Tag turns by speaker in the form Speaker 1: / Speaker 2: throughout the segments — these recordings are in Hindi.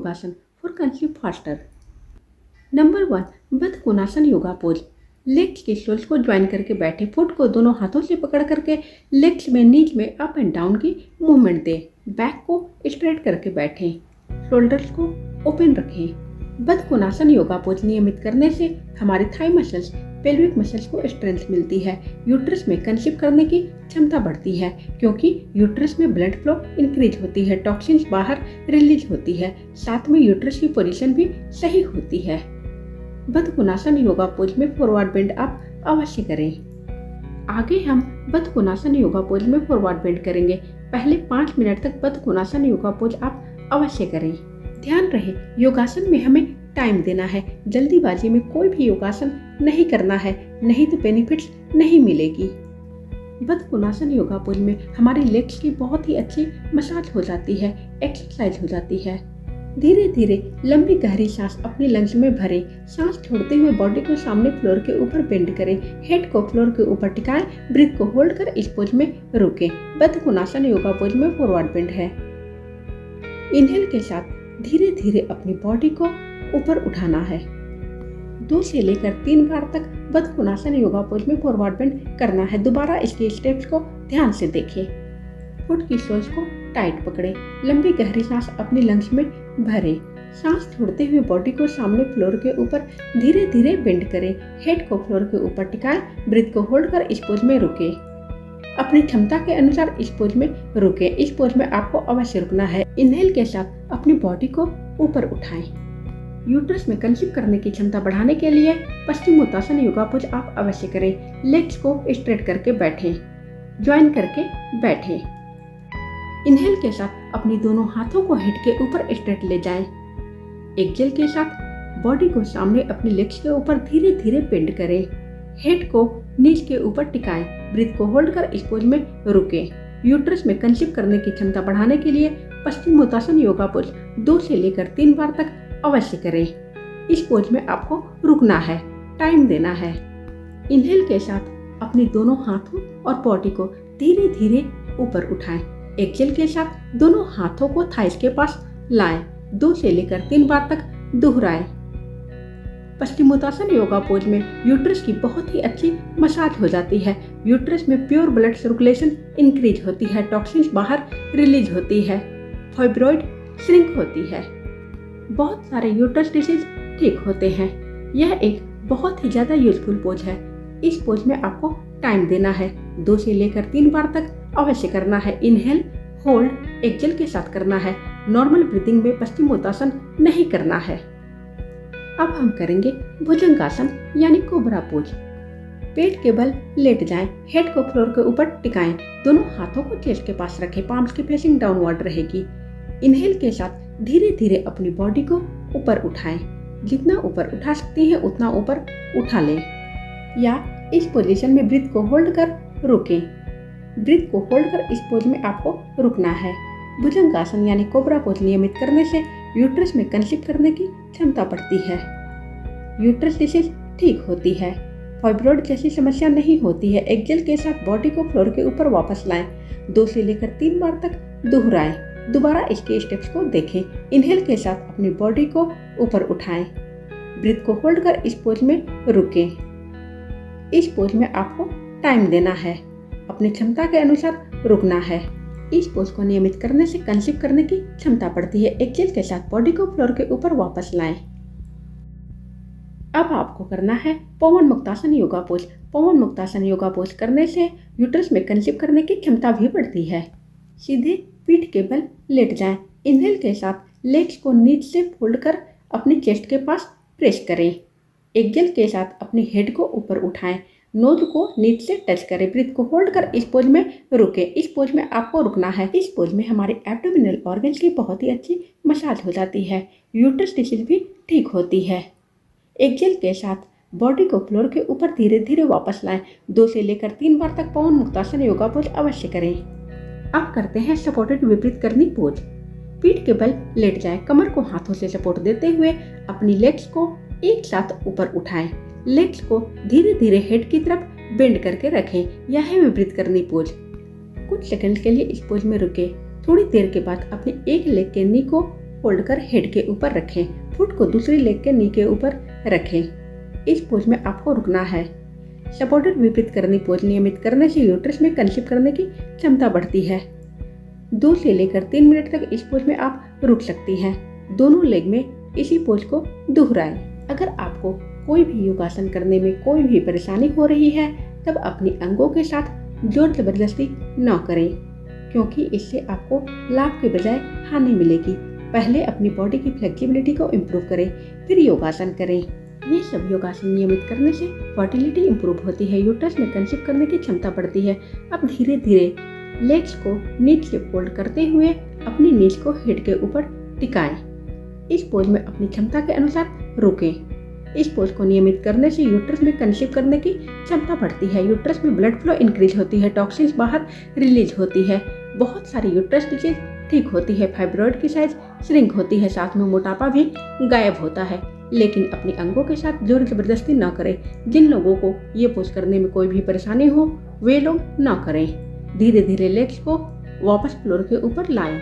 Speaker 1: योगासन फॉर कंसीव फास्टर। नंबर 1, बद्ध कोणासन योगा पोज। लेग्स के शोल्डर को ज्वाइन करके बैठे, फुट को दोनों हाथों से पकड़ करके लेग्स में नीच में अप एंड डाउन की मूवमेंट दें। बैक को स्ट्रेट करके बैठें, शोल्डर्स को ओपन रखें। बद्ध कोणासन योगा पोज नियमित करने से हमारी थाई मसल्स, पेल्विक मसल्स को स्ट्रेंथ मिलती है। यूट्रस में कंसीव करने की क्षमता बढ़ती है क्योंकि यूट्रस में ब्लड फ्लो इंक्रीज होती है, टॉक्सिन्स बाहर रिलीज होती है, साथ में यूट्रस की पोजीशन भी सही होती है। बद्ध कोणासन योगा पोज में फॉरवर्ड बेंड आप अवश्य करें। आगे हम बद्ध कोणासन योगा पोज में फॉरवर्ड बेंड करेंगे। पहले 5 मिनट तक बद्ध कोणासन योगा पोज आप अवश्य करें। ध्यान रहे, योगासन में हमें टाइम देना है। जल्दीबाजी में कोई भी योगासन नहीं करना है, नहीं तो बेनिफिट्स नहीं मिलेगी। बद्ध कोणासन योगा पोज में हमारी लेग्स की बहुत ही अच्छी मसाज हो जाती है, एक्सरसाइज हो जाती है। धीरे धीरे लंबी गहरी सांस अपनी लंग्स में भरें। सांस छोड़ते हुए बॉडी को सामने फ्लोर के ऊपर बेंड करें, हेड को फ्लोर के ऊपर टिकाएं, ब्रीथ को होल्ड कर इस पोज में रुकें। बद्ध कोणासन योगा पोज में फॉरवर्ड बेंड है। इनहेल के साथ धीरे धीरे अपनी बॉडी को ऊपर उठाना है। 2 से लेकर 3 बार तक बद्ध कोणासन योगा पोज में फॉरवर्ड बेंड करना है। दोबारा इसके स्टेप्स को ध्यान से देखें। फुट की सोल्स को टाइट पकड़ें, लंबी गहरी सांस अपनी लंग्स में भरें। सांस छोड़ते हुए बॉडी को सामने फ्लोर के ऊपर धीरे धीरे बेंड करें, हेड को फ्लोर के ऊपर टिकाएं, ब्रीथ को होल्ड कर इस पोज में रुकें। अपनी क्षमता के अनुसार इस पोज में रुकें। इस पोज में आपको अवश्य रुकना है। इनहेल के साथ अपनी बॉडी को ऊपर उठाएं। यूट्रस में कंसीव करने की क्षमता बढ़ाने के लिए पश्चिमोत्तासन योगा पोज आप अवश्य करें। लेग्स को स्ट्रेट करके बैठें, ज्वाइन करके बैठें। इनहेल के साथ अपनी दोनों हाथों को हेड के ऊपर स्ट्रेट ले जाएं। एक्सहेल के साथ बॉडी को सामने अपनी लेग्स के ऊपर धीरे धीरे बेंड करें, हेड को नीज के ऊपर टिकाएं, ब्रीथ को होल्ड कर इस पोज में रुकें। यूट्रस में कंसीव करने की क्षमता बढ़ाने के लिए पश्चिमोत्तासन योगा पोज 2 से लेकर 3 बार तक अवश्य करें। इस पोज में आपको रुकना है, टाइम देना है। इनहेल के साथ अपनी दोनों हाथों और बॉडी को धीरे धीरे ऊपर उठाएं। एक्सहेल के साथ दोनों हाथों को थाइस के पास लाएं। 2 से लेकर 3 बार तक दोहराएं। पश्चिमोत्तासन योगा पोज में यूट्रस की बहुत ही अच्छी मसाज हो जाती है। यूट्रस में प्योर ब्लड सर्कुलेशन इंक्रीज होती है, टॉक्सिन्स बाहर रिलीज होती है, फाइब्रॉइड श्रिंक होती है, बहुत सारे यूट्रस डिसीज ठीक होते हैं। यह एक बहुत ही ज्यादा यूजफुल पोज है। इस पोज में आपको टाइम देना है। 2 से लेकर 3 बार तक अवश्य करना है। इनहेल, होल्ड, एक्सहेल के साथ करना है। नॉर्मल ब्रीथिंग में पश्चिमोत्तासन नहीं करना है। अब हम करेंगे भुजंगासन यानी कोबरा पोज। पेट के बल लेट जाएं, हेड को फ्लोर के ऊपर टिकाएं, दोनों हाथों को चेस्ट के पास रखें, पाम्स की फेसिंग डाउनवर्ड रहेगी। इनहेल के साथ धीरे धीरे अपनी बॉडी को ऊपर उठाएं। जितना ऊपर उठा सकती हैं उतना ऊपर उठा लें, या इस पोजीशन में ब्रीथ को होल्ड कर रुकें। ब्रीथ को होल्ड कर इस पोज में आपको रुकना है। भुजंगासन यानी कोबरा पोज नियमित करने से यूट्रस में कंसीव करने की क्षमता बढ़ती है, यूट्रस डिसीज ठीक होती है, फाइब्रॉइड जैसी समस्या नहीं होती है। एक्सहेल के साथ बॉडी को फ्लोर के ऊपर वापस लाएं। 2 से लेकर 3 बार तक दोहराएं। दोबारा इसके स्टेप्स को देखें। इनहेल के साथ अपनी बॉडी को ऊपर उठाएं, ब्रीथ को होल्ड कर इस पोज में रुकें। इस पोज में आपको टाइम देना है, अपनी क्षमता के अनुसार रुकना है। इस पोज को नियमित करने से कंसीव करने की क्षमता बढ़ती है। एक्सहेल के साथ बॉडी को फ्लोर के ऊपर वापस लाएं। अब आपको करना है पवन मुक्तासन योगा पोज। पवन मुक्तासन योगा पोज करने से यूट्रस में कंसीव करने की क्षमता भी बढ़ती है। सीधे पीठ के बल लेट जाएं। इनहेल के साथ लेग्स को नीचे से फोल्ड कर अपनी चेस्ट के पास प्रेस करें। एक्सहेल के साथ अपनी हेड को ऊपर उठाएं, नोज को नीचे से टच करें, ब्रीथ को होल्ड कर इस पोज में रुकें। इस पोज में आपको रुकना है। इस पोज में हमारे एब्डोमिनल ऑर्गन्स की बहुत ही अच्छी मसाज हो जाती है, यूट्रस डिसीज भी ठीक होती है। एक्सहेल के साथ बॉडी को फ्लोर के ऊपर धीरे धीरे वापस लाएं। 2 से लेकर 3 बार तक पवन मुक्तासन योगा पोज अवश्य करें। अब करते हैं सपोर्टेड विपरीत करनी पोज। पीठ के बल लेट जाएं, कमर को हाथों से सपोर्ट देते हुए अपनी लेग्स को एक साथ ऊपर उठाएं। लेग्स को धीरे धीरे हेड की तरफ बेंड करके रखें। यह है विपरीत करनी पोज। कुछ सेकंड के लिए इस पोज में रुके। थोड़ी देर के बाद अपने एक लेग के नी को फोल्ड कर हेड के ऊपर रखें। फुट को दूसरी लेग के नी के ऊपर रखें। इस पोज में आपको रुकना है। सपोर्टेड विपरीत करनी पोज नियमित करने से यूट्रस में कंसीव करने की क्षमता बढ़ती है। 2 से लेकर 3 मिनट तक इस पोज में आप रुक सकती हैं। दोनों लेग में इसी पोज को दोहराएं। अगर आपको कोई भी योगासन करने में कोई भी परेशानी हो रही है तब अपनी अंगों के साथ जोर जबरदस्ती न करें, क्योंकि इससे आपको लाभ के बजाय हानि मिलेगी। पहले अपनी बॉडी की फ्लेक्सिबिलिटी को इम्प्रूव करें, फिर योगासन करें। ये सब योगासन नियमित करने से फर्टिलिटी इम्प्रूव होती है, यूट्रस में कंसीव करने की क्षमता बढ़ती है। अब धीरे धीरे लेग्स को नीच से फोल्ड करते हुए अपनी नीच को हेड के ऊपर टिकाएं। इस पोज में अपनी क्षमता के अनुसार रुकें। इस पोज को नियमित करने से यूट्रस में कंसीव करने की क्षमता बढ़ती है, यूट्रस में ब्लड फ्लो इंक्रीज होती है, टॉक्सिन्स बाहर रिलीज होती है, बहुत सारी यूट्रस डिजीज ठीक होती है, फाइब्रॉइड की साइज श्रिंक होती है, साथ में मोटापा भी गायब होता है। लेकिन अपने अंगों के साथ जोर जबरदस्ती न करें। जिन लोगों को ये पोज करने में कोई भी परेशानी हो वे लोग न करें। धीरे धीरे लेग्स को वापस फ्लोर के ऊपर लाएं।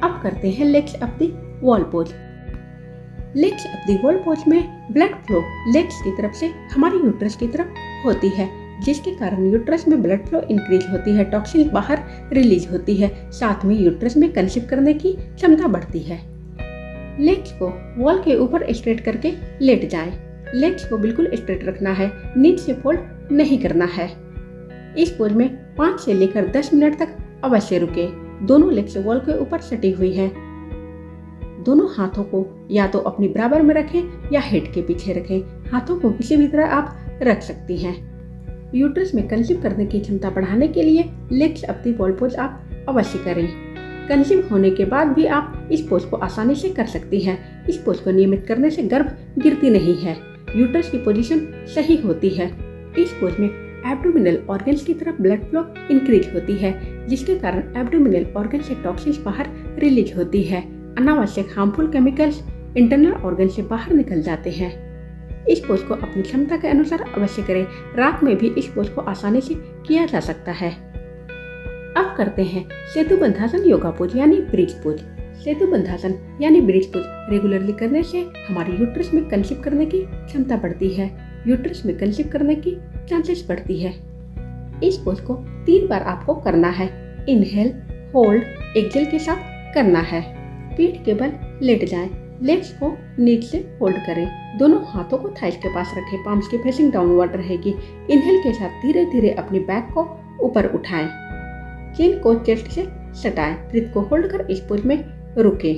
Speaker 1: अब करते हैं legs up the wall pose. Legs up the wall pose में ब्लड फ्लो लेग्स की तरफ से हमारी यूट्रस की तरफ होती है, जिसके कारण यूट्रस में ब्लड फ्लो इंक्रीज होती है, टॉक्सिन बाहर रिलीज होती है, साथ में यूट्रस में कंसीव करने की क्षमता बढ़ती है। लेग्स को वॉल के ऊपर स्ट्रेट करके लेट जाएं। लेग्स को बिल्कुल स्ट्रेट रखना है, नीचे से फोल्ड नहीं करना है। इस पोज में 5 से लेकर 10 मिनट तक अवश्य रुके। दोनों लेग्स वॉल के ऊपर सटी हुई हैं। दोनों हाथों को या तो अपनी बराबर में रखें या हेड के पीछे रखें। हाथों को किसी भी तरह आप रख सकती हैं। यूट्रस में कंसीव करने की क्षमता बढ़ाने के लिए legs up the wall pose आप अवश्य करें। कंसीव होने के बाद भी आप इस पोज को आसानी से कर सकती हैं। इस पोज को नियमित करने से गर्भ गिरती नहीं है, यूट्रस की पोजीशन सही होती है। इस पोज में एब्डोमिनल ऑर्गन्स की तरफ ब्लड फ्लो इंक्रीज होती है, जिसके कारण एब्डोमिनल ऑर्गन से टॉक्सिन्स बाहर रिलीज होती है। अनावश्यक हार्मफुल केमिकल्स इंटरनल ऑर्गन से बाहर निकल जाते हैं। इस पोज को अपनी क्षमता के अनुसार अवश्य करें। रात में भी इस पोज को आसानी से किया जा सकता है। अब करते हैं सेतु बंधासन योगा पोज यानी ब्रिज पोज। सेतु बंधासन यानी ब्रिज पोज रेगुलरली करने से हमारी यूट्रस में कंसीव करने की क्षमता बढ़ती है, यूट्रस में कंसीव करने की चांसेस बढ़ती है। इस पोज को 3 बार आपको करना है। इनहेल, होल्ड, एक्सेल के साथ करना है। पीठ के बल लेट जाएं। लेग्स को नीचे से फोल्ड करें। दोनों हाथों को थाइस के पास रखें, पाम्स की फेसिंग डाउनवर्ड रहेगी। इनहेल के साथ धीरे धीरे अपनी बैक को ऊपर उठाएं। चिन को चेस्ट से सटाएं। ब्रीथ को होल्ड कर इस पोज में रुकें।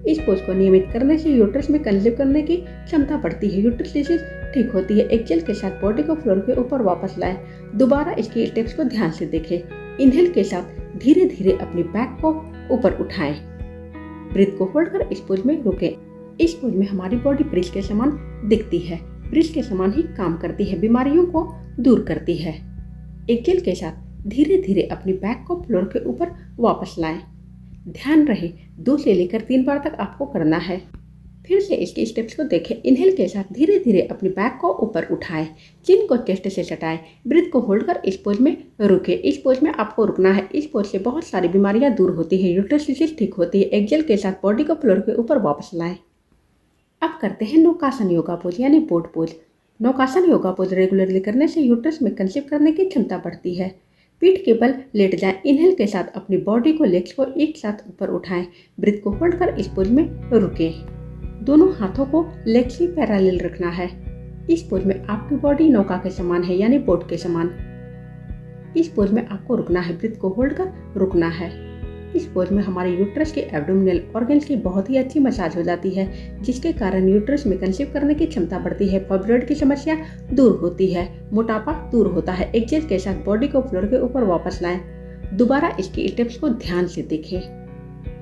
Speaker 1: इस पोज को नियमित करने से यूट्रस में कंसीव करने की क्षमता बढ़ती है, यूट्रस डिजीज ठीक होती है। एक्सेल के साथ बॉडी को फ्लोर के ऊपर वापस लाएं। दोबारा इसके स्टेप्स को ध्यान से देखें। इनहेल के साथ धीरे धीरे अपनी बैक को ऊपर उठाएं। ब्रीथ को होल्ड कर इस पोज में रुकें। इस पोज में हमारी बॉडी ब्रिज के समान दिखती है, ब्रिज के समान ही काम करती है, बीमारियों को दूर करती है। एक्सेल के साथ धीरे धीरे अपनी बैक को फ्लोर के ऊपर वापस लाएं। ध्यान रहे 2 से लेकर 3 बार तक आपको करना है। फिर से इसके स्टेप्स को देखें। इनहेल के साथ धीरे धीरे अपनी बैक को ऊपर उठाएं, चिन को चेस्ट से सटाएं, ब्रीथ को होल्ड कर इस पोज में रुके। इस पोज में आपको रुकना है। इस पोज से बहुत सारी बीमारियां दूर होती है, यूट्रस डिजीज ठीक होती है। एक्सेल के साथ बॉडी को फ्लोर के ऊपर वापस लाएं। अब करते हैं नौकासन योगा पोज यानी boat pose. Naukasana yoga pose regularly करने से यूट्रस में कंसीव करने की क्षमता बढ़ती है। पीठ के बल लेट जाएं। इनहेल के साथ अपनी बॉडी को लेग्स को एक साथ ऊपर उठाएं। ब्रीथ को होल्ड कर इस पोज में रुकें। दोनों हाथों को लेग्स की पैरेलल रखना है। इस पोज में आपकी बॉडी नौका के समान है यानी बोट के समान। इस पोज में आपको रुकना है, ब्रीथ को होल्ड कर रुकना है। इस पोज में हमारे यूट्रस के एब्डोमिनल ऑर्गन्स की बहुत ही अच्छी मसाज हो जाती है, जिसके कारण यूट्रस में कंसीव करने की क्षमता बढ़ती है, फाइब्रॉइड की समस्या दूर होती है, मोटापा दूर होता है। एक्सेल के साथ बॉडी को फ्लोर के ऊपर वापस लाएं। दोबारा इसके स्टेप्स को ध्यान से देखें।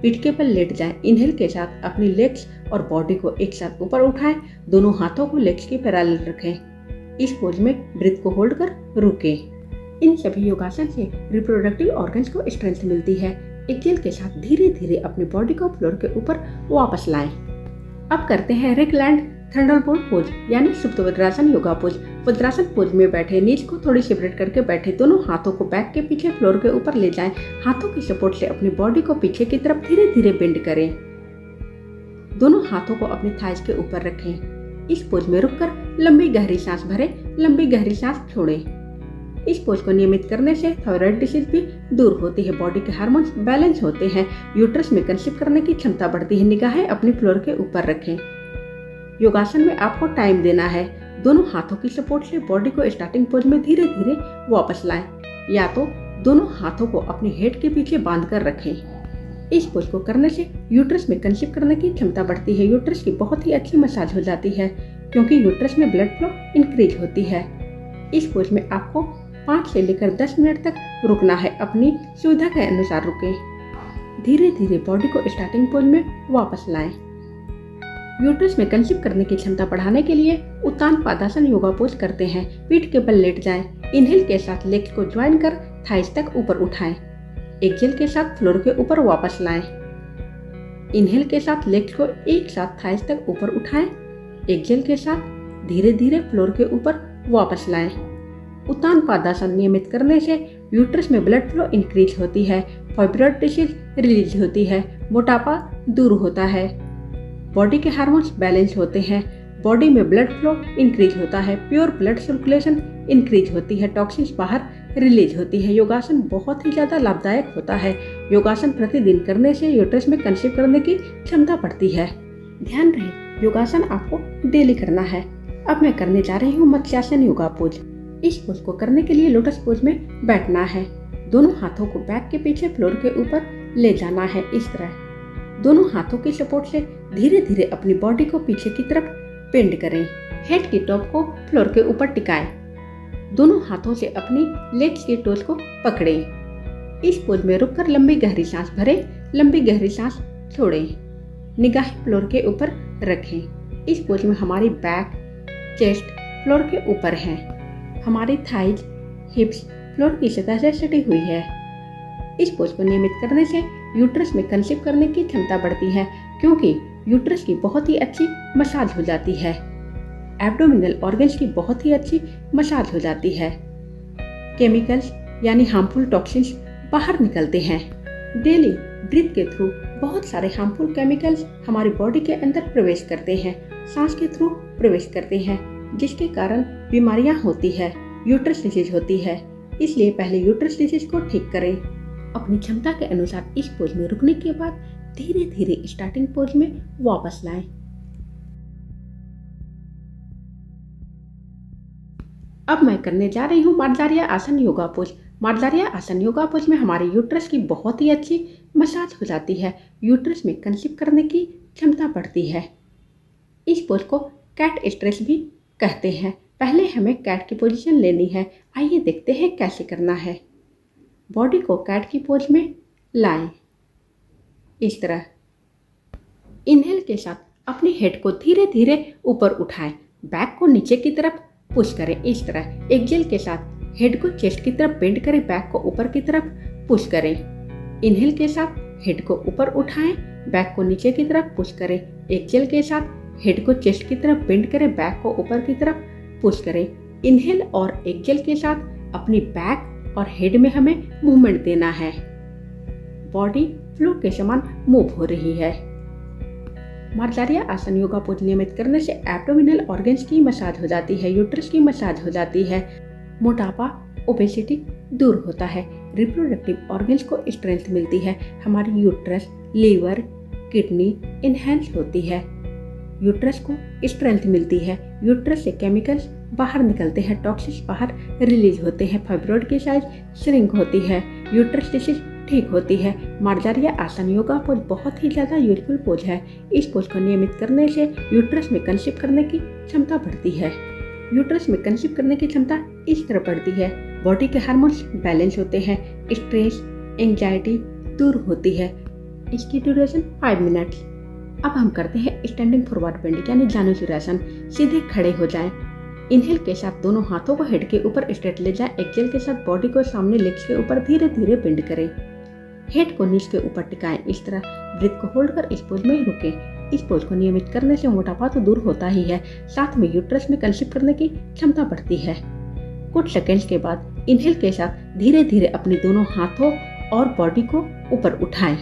Speaker 1: पीठ के बल लेट जाएं। इनहेल के साथ अपनी लेग्स और बॉडी को एक साथ ऊपर उठाएं। दोनों हाथों को लेग्स की पैरेलल रखें। इस पोज में ब्रीथ को होल्ड कर रुकें। इन सभी योगासन से रिप्रोडक्टिव ऑर्गन्स को स्ट्रेंथ मिलती है। एक्सेल के साथ धीरे धीरे अपनी बॉडी को फ्लोर के ऊपर वापस लाएं। अब करते हैं रिकलाइंड थंडरबोल्ट पोज यानी सुप्त vajrasana yoga pose. Vajrasana pose में बैठे नीज को थोड़ी सेपरेट करके बैठे, दोनों हाथों को बैक के पीछे फ्लोर के ऊपर ले जाएं। हाथों की सपोर्ट से अपनी बॉडी को पीछे की तरफ धीरे धीरे बेंड करें। दोनों हाथों को अपनी थाइज के ऊपर रखें। इस पोज में रुककर लंबी गहरी सांस भरें, लंबी गहरी सांस छोड़ें। इस पोज को नियमित करने से थायराइड डिसीज भी दूर होती है, बॉडी के हार्मोन्स बैलेंस होते हैं, यूट्रस में कंसीव करने की क्षमता बढ़ती है। निगाहें अपनी फ्लोर के ऊपर रखें। योगासन में आपको टाइम देना है। दोनों हाथों की सपोर्ट से बॉडी को स्टार्टिंग पोज में धीरे धीरे वापस लाएं, या तो दोनों हाथों को अपनी हेड के पीछे बांध कर रखें। इस पोज को करने से यूट्रस में कंसीव करने की क्षमता बढ़ती है। यूट्रस की बहुत ही अच्छी मसाज हो जाती है, क्योंकि यूट्रस में ब्लड फ्लो इंक्रीज होती है। इस पोज में आपको 5 से लेकर 10 मिनट तक रुकना है। अपनी सुविधा के अनुसार रुकें। धीरे धीरे बॉडी को स्टार्टिंग पोज में वापस लाएं। यूट्रस में कंसीव करने की क्षमता बढ़ाने के लिए उत्तान पादासन योगा पोज करते हैं। पीठ के बल लेट जाएं। इनहेल के साथ लेग्स को ज्वाइन कर थाइस तक ऊपर उठाएं। एक्सहेल के साथ फ्लोर के ऊपर वापस लाएं। इनहेल के साथ लेग्स को एक साथ थाइस तक ऊपर उठाएं। एक्सहेल के साथ धीरे धीरे फ्लोर के ऊपर वापस लाएं। उत्तान पादासन नियमित करने से यूट्रस में ब्लड फ्लो इंक्रीज होती है, फाइब्रॉइड डिसीज रिलीज होती है, मोटापा दूर होता है, बॉडी के हार्मोन्स बैलेंस होते हैं, बॉडी में ब्लड फ्लो इंक्रीज होता है, प्योर ब्लड सर्कुलेशन इंक्रीज होती है, टॉक्सिन्स बाहर रिलीज होती है। योगासन बहुत ही ज़्यादा लाभदायक होता है। योगासन प्रतिदिन करने से यूट्रस में कंसीव करने की क्षमता बढ़ती है। ध्यान रहे, योगासन आपको डेली करना है। अब मैं करने जा रही हूँ मत्स्यासन योगा पोज। इस पोज को करने के लिए लोटस पोज में बैठना है। दोनों हाथों को बैक के पीछे फ्लोर के ऊपर ले जाना है। इस तरह दोनों हाथों की सपोर्ट से धीरे धीरे अपनी बॉडी को पीछे की तरफ बेंड करें। हेड की टॉप को फ्लोर के ऊपर टिकाएं। दोनों हाथों से अपनी लेग्स की टोज को पकड़ें। इस पोज में रुककर लंबी गहरी सांस भरें, लंबी गहरी सांस छोड़ें। निगाहें फ्लोर के ऊपर रखें। इस पोज में हमारी बैक, चेस्ट फ्लोर के ऊपर है। हमारी थाइज, हिप्स फ्लोर की सतह से सटी हुई है। इस पोज को नियमित करने से यूट्रस में कंसीव करने की क्षमता बढ़ती है, क्योंकि यूट्रस की बहुत ही अच्छी मसाज हो जाती है। एब्डोमिनल ऑर्गन्स की बहुत ही अच्छी मसाज हो जाती है। केमिकल्स यानी हार्मफुल टॉक्सिन्स बाहर निकलते हैं। डेली ब्रीथ के थ्रू बहुत सारे हार्मफुल केमिकल्स हमारी बॉडी के अंदर प्रवेश करते हैं, सांस के थ्रू प्रवेश करते हैं, जिसके कारण बीमारियां होती है, यूट्रस डिसीज होती है। इसलिए पहले यूट्रस डिसीज को ठीक करें। अपनी क्षमता के अनुसार इस पोज में रुकने के बाद धीरे धीरे स्टार्टिंग पोज में वापस लाएं। अब मैं करने जा रही हूँ मार्जारिया आसन योगा पोज। मार्जारिया आसन योगा पोज में हमारे यूट्रस की बहुत ही अच्छी मसाज हो जाती है। यूट्रस में कंसीव करने की क्षमता बढ़ती है। इस पोज को कैट स्ट्रेच भी कहते हैं। पहले हमें कैट की पोजीशन लेनी है। आइए देखते हैं कैसे करना है। बॉडी को कैट की पोज में लाएं। इस तरह इनहेल के साथ अपनी हेड को धीरे धीरे ऊपर उठाएं। बैक को नीचे की तरफ पुश करें। इस तरह एक्सहेल के साथ हेड को चेस्ट की तरफ बेंड करें, बैक को ऊपर की तरफ पुश करें। इनहेल के साथ हेड को ऊपर उठाएं, बैक को नीचे की तरफ पुश करें। एक्सहेल के साथ हेड को चेस्ट की तरफ बेंड करें, बैक को ऊपर की तरफ पुश करें। इनहेल और एक्सहेल के साथ अपनी बैक और हेड में हमें मूवमेंट देना है। बॉडी फ्लो के समान मूव हो रही है। मार्जारिया आसन योगा पोज नियमित करने से एब्डोमिनल ऑर्गन्स की मसाज हो जाती है, यूट्रस की मसाज हो जाती है, मोटापा, ओबेसिटी दूर होता है, रिप्रोडक्टिव ऑर्गन्स को स्ट्रेंथ मिलती है, हमारी यूट्रस, लीवर, किडनी इनहेंस होती है, यूट्रस को स्ट्रेंथ मिलती है, यूट्रस से केमिकल्स बाहर निकलते हैं, टॉक्सिन्स बाहर रिलीज होते हैं, फाइब्रॉइड की साइज श्रिंक होती है, यूट्रस डिसीज ठीक होती है। मार्जारिया आसन योगा पोज बहुत ही ज़्यादा यूजफुल पोज है। इस पोज को नियमित करने से यूट्रस में कंसीव करने की क्षमता बढ़ती है। यूट्रस में कंसीव करने की क्षमता इस तरह बढ़ती है, बॉडी के हार्मोन्स बैलेंस होते हैं, स्ट्रेस, एंजाइटी दूर होती है। इसकी ड्यूरेशन 5 मिनट्स। अब हम करते हैं स्टैंडिंग फॉरवर्ड बेंड यानी जानुसिरासन। सीधे खड़े हो जाएं। इनहेल के साथ दोनों हाथों को हेड के ऊपर स्ट्रेट ले जाएं। एक्सहेल के साथ बॉडी को सामने लेग्स के ऊपर धीरे धीरे बेंड करें। हेड को नीच के ऊपर टिकाएं। इस तरह ब्रीथ को होल्ड कर इस पोज में रुकें। इस पोज को नियमित करने से मोटापा तो दूर होता ही है, साथ में यूट्रस में कंसीव करने की क्षमता बढ़ती है। कुछ सेकंड्स के बाद इनहेल के साथ धीरे धीरे अपने दोनों हाथों और बॉडी को ऊपर उठाएं।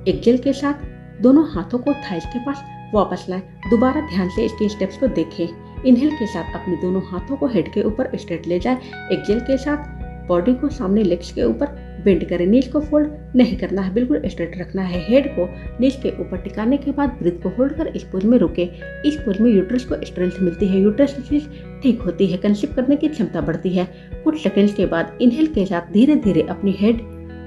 Speaker 1: एक्सहेल के साथ दोनों हाथों को थाइस के पास वापस लाएं। दोबारा ध्यान से इसके स्टेप्स को देखें। इनहेल के साथ अपने दोनों हाथों को हेड के ऊपर स्ट्रेट ले जाएं। एक्सहेल के साथ बॉडी को सामने लेग्स के ऊपर बेंड करें। नीज को फोल्ड नहीं करना है, बिल्कुल स्ट्रेट रखना है। हेड को नीज के ऊपर टिकाने के बाद ब्रीथ को होल्ड कर इस पोज में रुके। इस पोज में यूट्रस को स्ट्रेंथ मिलती है, यूट्रस ठीक होती है, कंसीव करने की क्षमता बढ़ती है। कुछ सेकंड्स के बाद इनहेल के साथ धीरे धीरे अपनी हेड,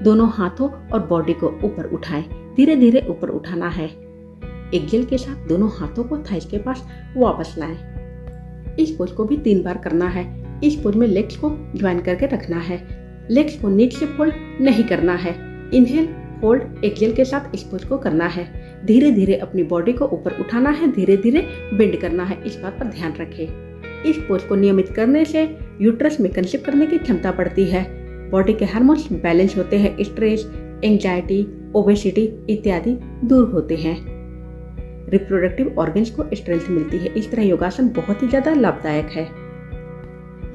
Speaker 1: दोनों हाथों और बॉडी को ऊपर उठाएं। धीरे धीरे ऊपर उठाना है। एक्सहेल के साथ दोनों हाथों को थाइस के पास वापस लाएं। इस पोज को भी 3 बार करना है। इस पोज में लेग्स को ज्वाइन करके रखना है। लेग्स को नीचे से फोल्ड नहीं करना है। इनहेल, होल्ड, एक्सहेल के साथ इस पोज को करना है। धीरे धीरे अपनी बॉडी को ऊपर उठाना है, धीरे धीरे बेंड करना है, इस बात पर ध्यान रखें। इस पोज को नियमित करने से यूट्रस में कंसीव करने की क्षमता बढ़ती है। बॉडी के हार्मोन्स बैलेंस होते हैं, स्ट्रेस, एंजाइटी, ओबेसिटी इत्यादि दूर होते हैं। रिप्रोडक्टिव ऑर्गन्स को स्ट्रेंथ मिलती है। इस तरह योगासन बहुत ही ज्यादा लाभदायक है।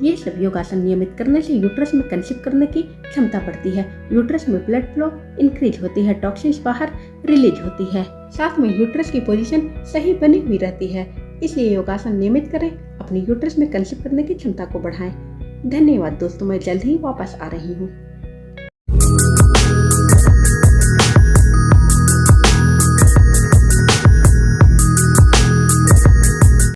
Speaker 1: ये सब योगासन नियमित करने से यूट्रस में कंसीव करने की क्षमता बढ़ती है। यूट्रस में ब्लड फ्लो इंक्रीज होती है, टॉक्सिन्स बाहर रिलीज होती है, साथ में यूट्रस की पोजीशन सही बनी हुई रहती है। इसलिए योगासन नियमित करें, अपनी यूट्रस में कंसीव करने की क्षमता को बढ़ाएं। धन्यवाद दोस्तों, मैं जल्द ही वापस आ रही हूँ।